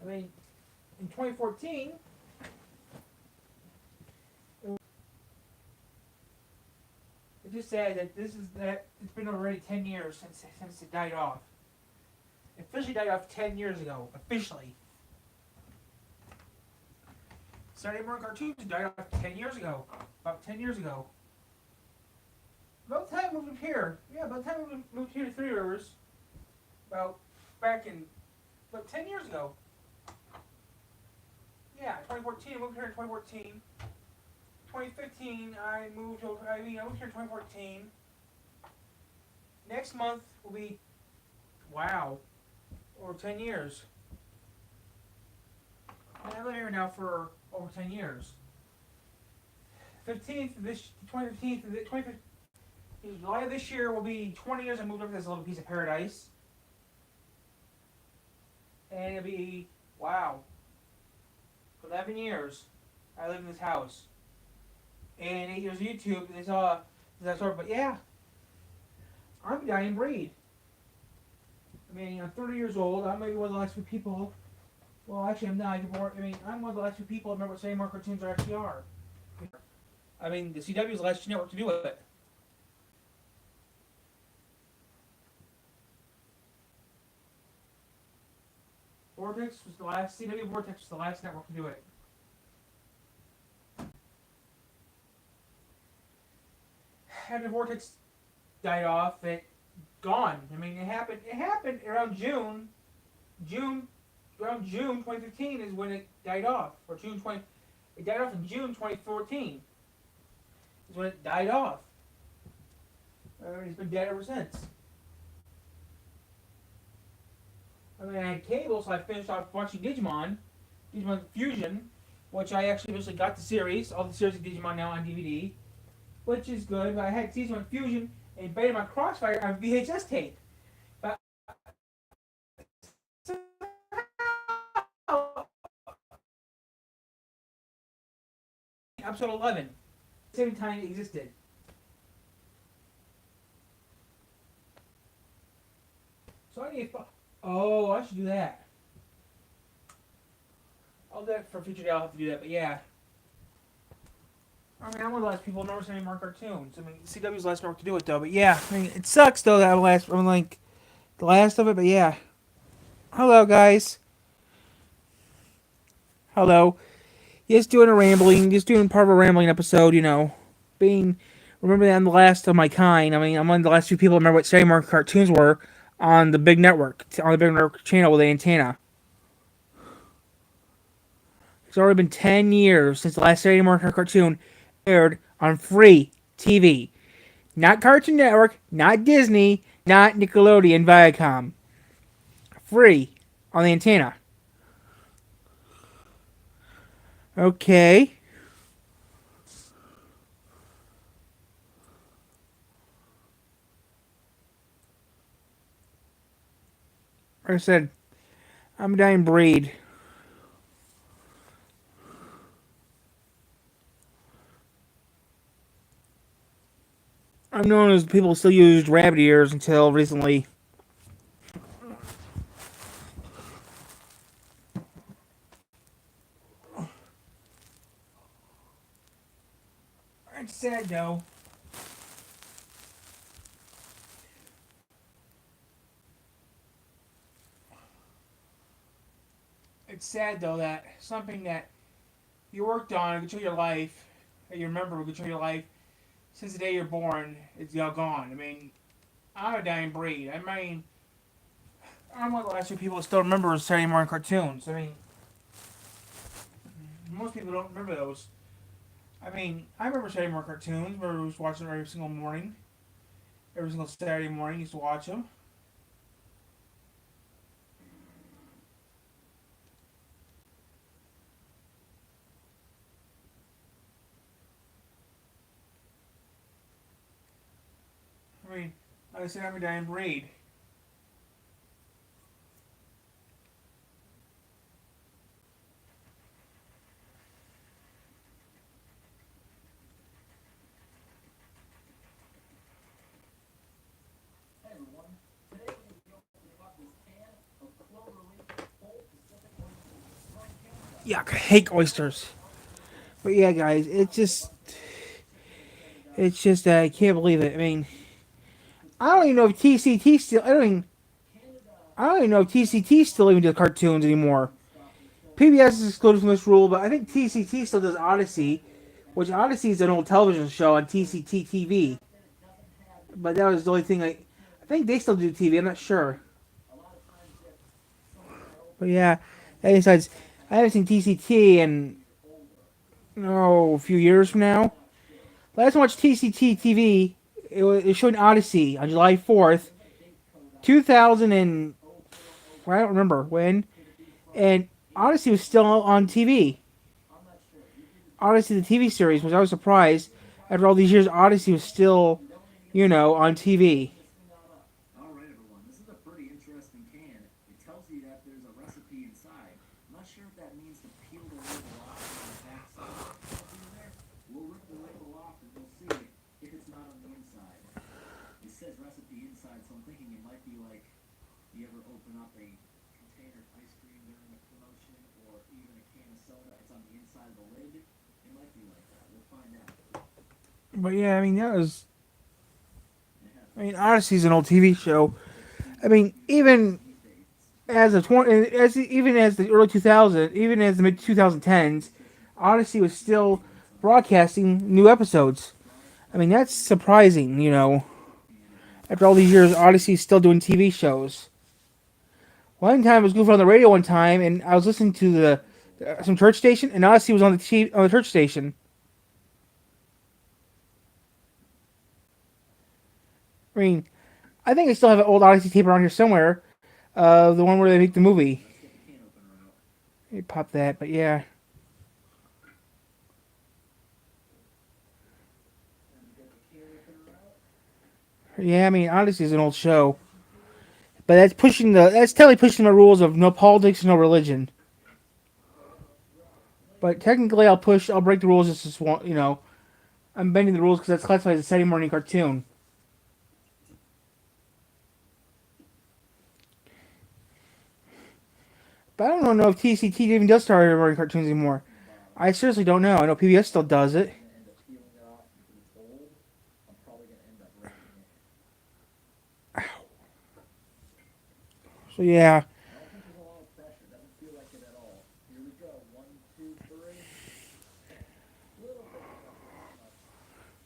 I mean, in 2014, it's just sad that it's been already 10 years since it died off. It officially died off 10 years ago. Officially. Saturday morning cartoons died off 10 years ago. About 10 years ago. About the time we moved here. Yeah, about the time we moved here to Three Rivers. About back in about 10 years ago. Yeah, 2014. I moved here in 2014. 2015, I moved over. I moved here in 2014. Next month will be, wow, over 10 years. And I've been here now for over 10 years. 15th, this 2015th, 2015, July of this year will be 20 years I moved over to this little piece of paradise. And it'll be, wow, 11 years I lived in this house. And 8 years of YouTube, it's that sort of, but yeah, I'm a dying breed. I mean, I'm 30 years old. I'm maybe one of the last few people. Well, actually, I'm not. I mean, I'm one of the last few people that remember what Saturday morning cartoons actually are. I mean, the CW is the last network to do it. Vortex was the last. CW Vortex was the last network to do it. After Vortex died off, it gone. I mean, it happened. It happened around June. June, around June 2015 is when it died off, or June 20. It died off in June 2014. Is when it died off. It's been dead ever since. I mean, I had cable, so I finished off watching Digimon Fusion, which I actually eventually got the series, all the series of Digimon now on DVD, which is good. But I had Digimon Fusion and Betamax Crossfire on VHS tape. But episode 11, same time it existed. So I need. Oh, I should do that. I'll do that for a future day. I'll have to do that. But yeah. I mean, I'm one of the last people who never seen any more cartoons. I mean, CW's the last network to do it, though. But yeah, I mean, it sucks, though, that I'm like, the last of it, but yeah. Hello, guys. Hello. Just doing a rambling, just doing part of a rambling episode, Being, remember that I'm the last of my kind. I mean, I'm one of the last few people who remember what Saturday morning cartoons were on the big network, on the big network channel with the antenna. It's already been 10 years since the last Saturday morning cartoon aired on free TV. Not Cartoon Network, not Disney, not Nickelodeon, Viacom. Free on the antenna. Okay. Like I said, I'm a dying breed. I'm known as people who still used rabbit ears until recently. It's sad though. It's sad though that something that you worked on control your life, that you remember will control your life since the day you're born, is all gone. I mean, I'm a dying breed. I mean, I'm one of the last few people that still remember Saturday morning cartoons. I mean, most people don't remember those. I mean, I remember Saturday morning cartoons. I was watching them every single morning. Every single Saturday morning, I used to watch them. I mean, like I said, I'm a dying breed. Yuck, I hate oysters. But yeah, guys, it's just I can't believe it. I mean, I don't even know if TCT still. I don't even know if TCT still even does cartoons anymore. PBS is excluded from this rule, but I think TCT still does Odyssey, which Odyssey is an old television show on TCT TV. But that was the only thing I think they still do TV. I'm not sure. But yeah, and besides, I haven't seen TCT in a few years from now. Last time I watched TCT TV, it showed Odyssey on July 4th, 2000 and I don't remember when, and Odyssey was still on TV. Odyssey, the TV series, which I was surprised after all these years. Odyssey was still, on TV. All right, everyone. This is a pretty interesting can. It tells you that there's a recipe inside. I'm not sure if that means to peel the label off on the back side. In there, we'll rip the label off and we'll see if it's not on the inside. It says recipe inside, so I'm thinking it might be like you ever open up a container of ice cream during a promotion or even a can of soda. It's on the inside of the lid. It might be like that. We'll find out. But yeah, I mean that was. I mean, Odyssey's an old TV show. I mean, even as a 20, even as the early 2000s, even as the mid 2010s, Odyssey was still broadcasting new episodes. I mean, that's surprising. After all these years, Odyssey's still doing TV shows. One time I was goofing on the radio one time, and I was listening to some church station, and Odyssey was on the church station. I mean, I think I still have an old Odyssey tape around here somewhere. The one where they make the movie. Let's get the can opener out. They pop that, but yeah. And get the can opener out. Yeah, I mean, Odyssey is an old show. But that's totally pushing the rules of no politics, no religion. But technically, I'll break the rules just as one. I'm bending the rules because that's classified as a Saturday morning cartoon. But I don't know if TCT even does Saturday morning cartoons anymore. I seriously don't know. I know PBS still does it. I'm gonna end up peeling it off because it's old. I'm probably gonna end up breaking it. So yeah. I don't think there's a lot of pressure. Doesn't feel like it at all. Here we go. One, two, three. Little bit, but not much.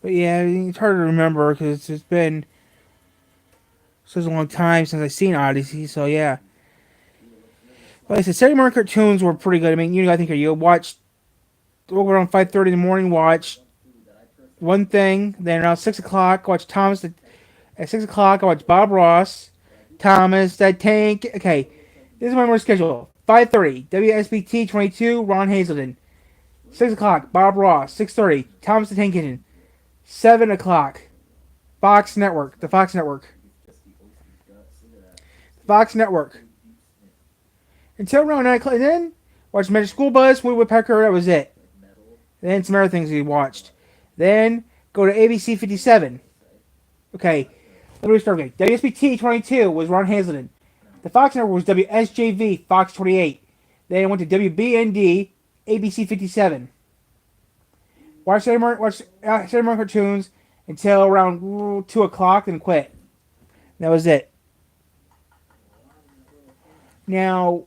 But yeah, I mean, it's hard to remember because it's been such a long time since I've seen Odyssey. So yeah. Ooh, it looks really But like I soft. said, Saturday morning cartoons were pretty good. I mean, I think you watch woke around 5:30 in the morning, watch Junk food that I personally one thing. Then around 6 o'clock, watch Thomas. At 6 o'clock, I watch Bob Ross, but I do like Thomas, that Tank. Okay, little chunky this is my morning schedule. 5:30, WSBT 22, Ron Hazelden. really 6 o'clock, Bob Ross. 6:30, Thomas the Tank Engine. 7 o'clock, Fox Network, the Fox Network, just the oyster's guts. Look at that. Fox Network. Good deep snip. Until around 9 o'clock. And then watch Magic School Bus, Woody Woodpecker. That was it. Like metal. And then some other things we watched. Then go to ABC 57. Okay, let me restart again. WSBT 22 was Ron Hazelden. The Fox Network was WSJV Fox 28. Then I went to WBND ABC 57. Watched Saturday morning cartoons until around 2 o'clock, then quit. That was it. Now,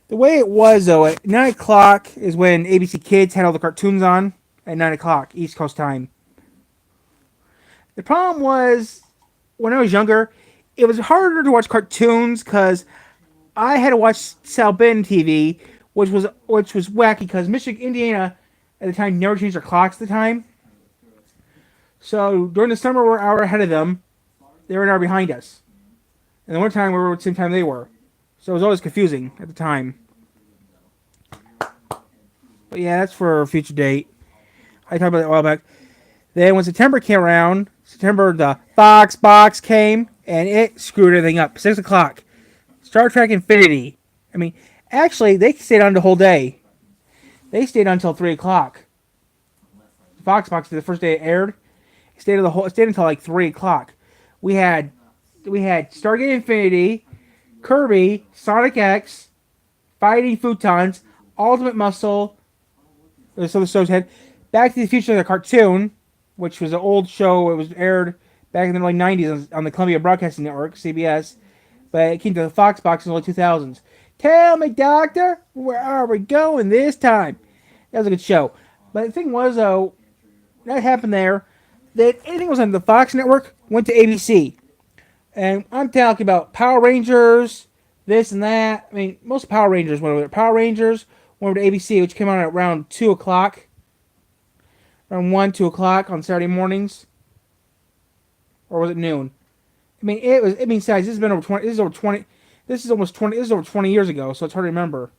the way it was, though, at 9 o'clock is when ABC Kids had all the cartoons on at 9 o'clock, East Coast time. The problem was, when I was younger, it was harder to watch cartoons because I had to watch South Bend TV, which was wacky because Michigan, Indiana, at the time never changed their clocks at the time. So during the summer we're an hour ahead of them. They were an hour behind us. And the winter time we were at the same time they were. So it was always confusing at the time. But yeah, that's for a future date. I talked about that a while back. Then when September came around, the Fox box came and it screwed everything up. 6 o'clock. Star Trek Infinity. I mean, actually, they stayed on the whole day. They stayed on until 3 o'clock. The Fox box, the first day it aired, it stayed until like 3 o'clock. We had Stargate Infinity, Kirby, Sonic X, Fighting Futons, Ultimate Muscle. So the shows had Back to the Future, the cartoon, which was an old show. It was aired back in the early '90s on the Columbia Broadcasting Network, CBS, but it came to the Fox box in the early 2000s. Tell me, Doctor, where are we going this time? That was a good show. But the thing was, though, that happened there, that anything was on the Fox network went to ABC. And I'm talking about Power Rangers, this and that. I mean, most Power Rangers went over there. Power Rangers went over to ABC, which came on at around 2 o'clock. Around 1, 2 o'clock on Saturday mornings. Or was it noon? I mean, guys, this has been over 20, this is over 20, this is almost 20, this is over 20 years ago, so it's hard to remember.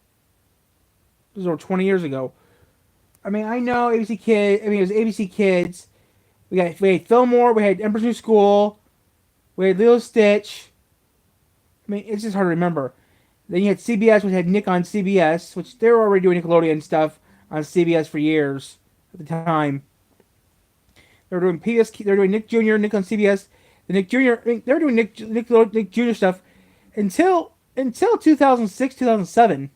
This is over 20 years ago. I mean, I know ABC Kids, it was ABC Kids. We had Fillmore, we had Emperor's New School, we had Lilo Stitch. I mean, it's just hard to remember. Then you had CBS, which had Nick on CBS, which they were already doing Nickelodeon stuff on CBS for years at the time. They were doing they were doing Nick Jr., Nick on CBS. The Nick Jr., I mean, they were doing Nick Jr. stuff until 2006, 2007.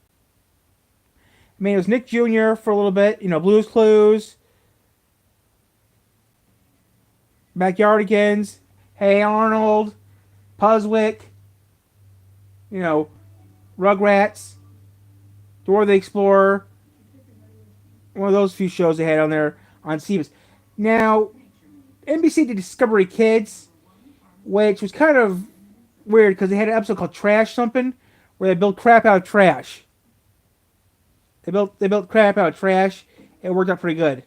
I mean, it was Nick Jr. for a little bit, Blue's Clues, Backyardigans, Hey Arnold, Puzzwick, Rugrats, Dora the Explorer. One of those few shows they had on there on CBS. Now, NBC did Discovery Kids, which was kind of weird because they had an episode called Trash Something, where they built crap out of trash. They built crap out of trash. It worked out pretty good.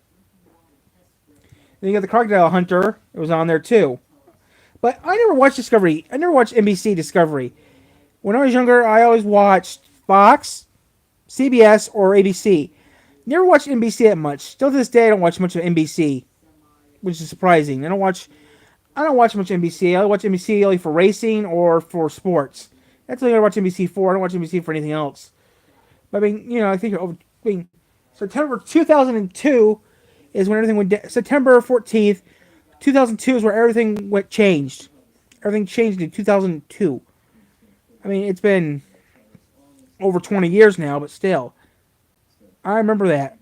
Then you got the Crocodile Hunter. It was on there too. But I never watched Discovery. I never watched NBC Discovery. When I was younger, I always watched Fox, CBS, or ABC. Never watched NBC that much. Still to this day, I don't watch much of NBC, which is surprising. I don't watch much NBC. I watch NBC only for racing or for sports. That's the only I watch NBC for. I don't watch NBC for anything else. But I mean, I think September 2002 is when everything went down. September 14th, 2002 is where everything changed. Everything changed in 2002. I mean, it's been over 20 years now, but still. I remember that.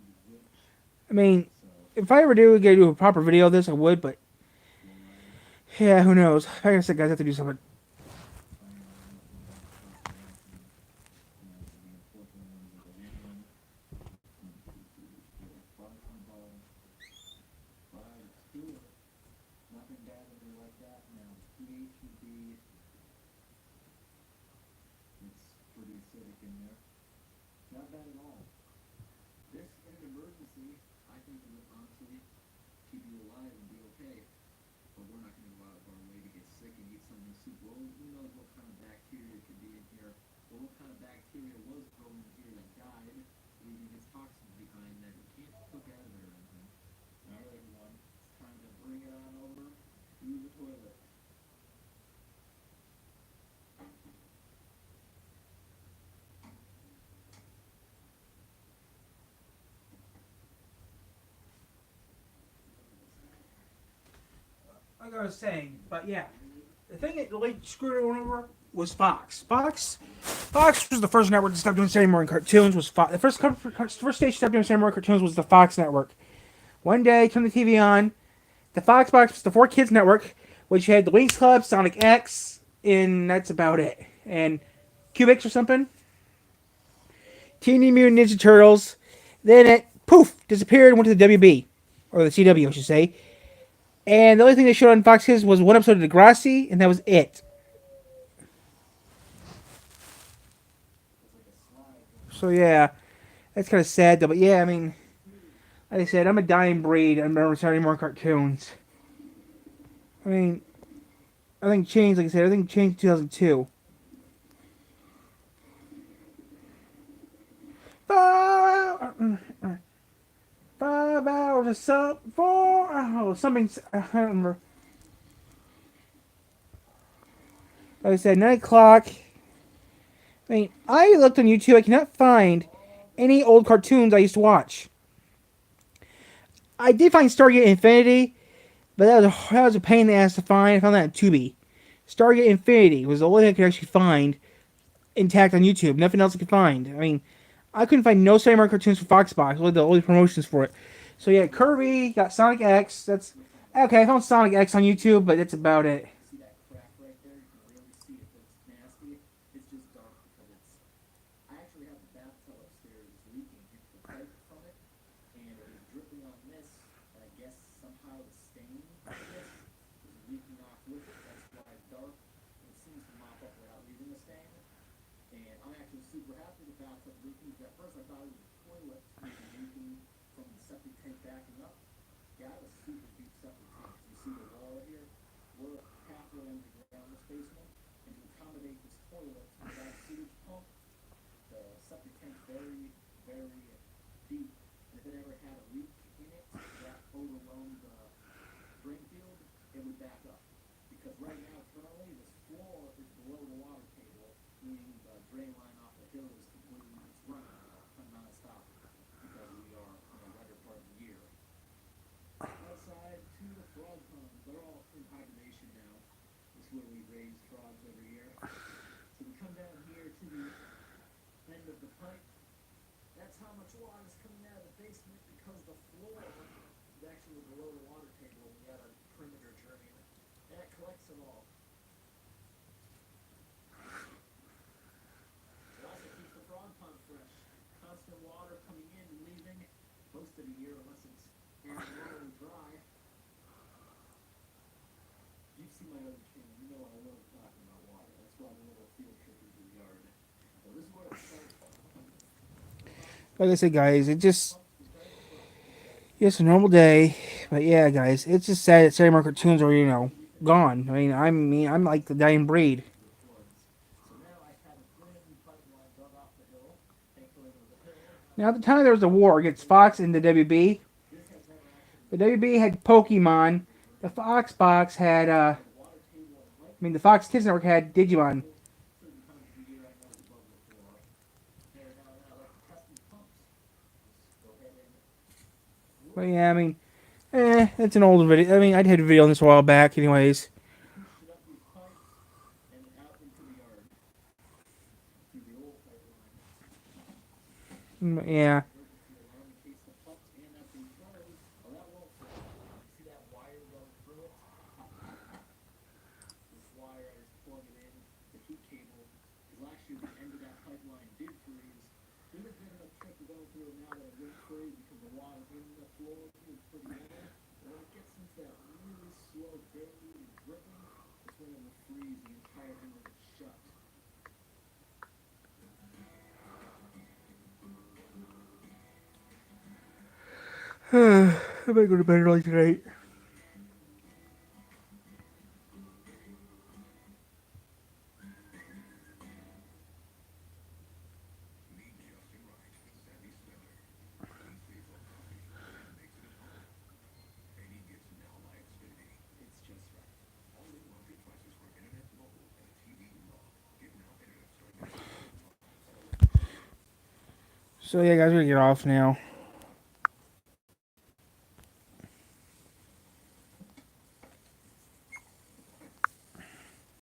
I mean, if I ever do a proper video of this, I would, but yeah, who knows? Like I said, guys, I have to do something. Not bad at all. This, in an emergency, I think would honestly keep you alive and be okay. But we're not going to go out of our way to get sick and eat something super. Well, who knows what kind of bacteria could be in here, or what kind of bacteria was growing in here that died, leaving its toxins behind that we can't cook out of it or anything. Alright, everyone, it's time to bring it on over to the toilet. Like I was saying, but yeah, the thing that really screwed everyone over was Fox. Fox was the first network to stop doing Saturday morning cartoons. Was Fox. The first station to stop doing Saturday morning cartoons was the Fox network. One day, turn the TV on. The Fox box was the 4Kids network, which had the Winx Club, Sonic X, and that's about it. And Cubix or something. Teenage Mutant Ninja Turtles. Then it poof disappeared and went to the WB, or the CW, I should say. And the only thing they showed on Fox Kids was one episode of Degrassi, and that was it. So yeah, that's kind of sad though. But yeah, I mean, like I said, I'm a dying breed. I remember Saturday morning cartoons. I mean, everything changed. Like I said, everything changed in 2002. Five hours or something. I don't remember. Like I said, 9 o'clock. I mean, I looked on YouTube. I cannot find any old cartoons I used to watch. I did find Stargate Infinity, but that was a pain in the ass to find. I found that on Tubi. Stargate Infinity was the only thing I could actually find intact on YouTube. Nothing else I could find. I mean, I couldn't find no Sailor Moon cartoons for Foxbox. Only the only promotions for it. So yeah, Kirby got Sonic X. That's okay. I found Sonic X on YouTube, but that's about it. See that crack right there? You can really see it. It's nasty. It's just dark because it's. I actually have a bathtub upstairs leaking into the pipe from it, and it was dripping on this, and I guess somehow the stain of this is leaking off with it. That's why it's dark. And it seems to mop up without leaving the stain. And I'm actually super happy the bathtub leaking. Because at first I thought it was the toilet maybe leaking from the septic tank backing up. Yeah, I have a super deep septic tank. You see the wall right here? We're halfway underground this basement, and to accommodate this toilet without sewage pump, the septic tank's very, very deep. And if it ever had a leak in it that overwhelmed the drain field, it would back up. Because right now, currently, this floor is below the water table, meaning the drain line off the hill is completely, it's running non-stop because we are in the wetter part of the year. Outside to the frog ponds. They're all in hibernation now. This is where we raise frogs every year. So we come down here to the end of the pipe. That's how much water is coming out of the basement because the floor is actually below the water table. We got a perimeter drain. And it collects it all. It also keeps the frog pond fresh. Constant water coming in and leaving most of the year unless it's abnormally dry. If you've seen my other channel, you know I love talking about water. That's why I'm a little field trip into the yard. So this is what it starts from. Like I said, guys, it just it's a normal day. But yeah, guys, it's just sad that Sailor Moon cartoons are gone. I mean, I'm like the dying breed. So now I have a brand new pipeline dug off the hill. Thankfully there was a hill. Now at the time there was a war against Fox and the WB. This has never actually The WB had Pokemon. The Fox box had I the water table and light mean the Fox Kids Network had Digimon. certain times of the year I know it's above the floor. There now like to test these pumps. Just go ahead and But yeah, I mean, it's an old video. I mean, I'd had a video on this a while back, anyways. push it up these pipes and out into the yard through the old pipeline. Yeah. Emergency alarm in case the pumps and that thing froze. Oh, that won't freeze. You see that wire going through it? This wire, I just plug it in, the heat cable. Because last year the end of that pipeline did freeze. Did a good enough trick of going through it now that it won't freeze because the water in the floor is pretty low. But when it gets into that really slow deluge and dripping, that's when it will freeze the entire thing will get shut. I might go to bed early tonight. It's just right. So yeah, guys, we're gonna get off now.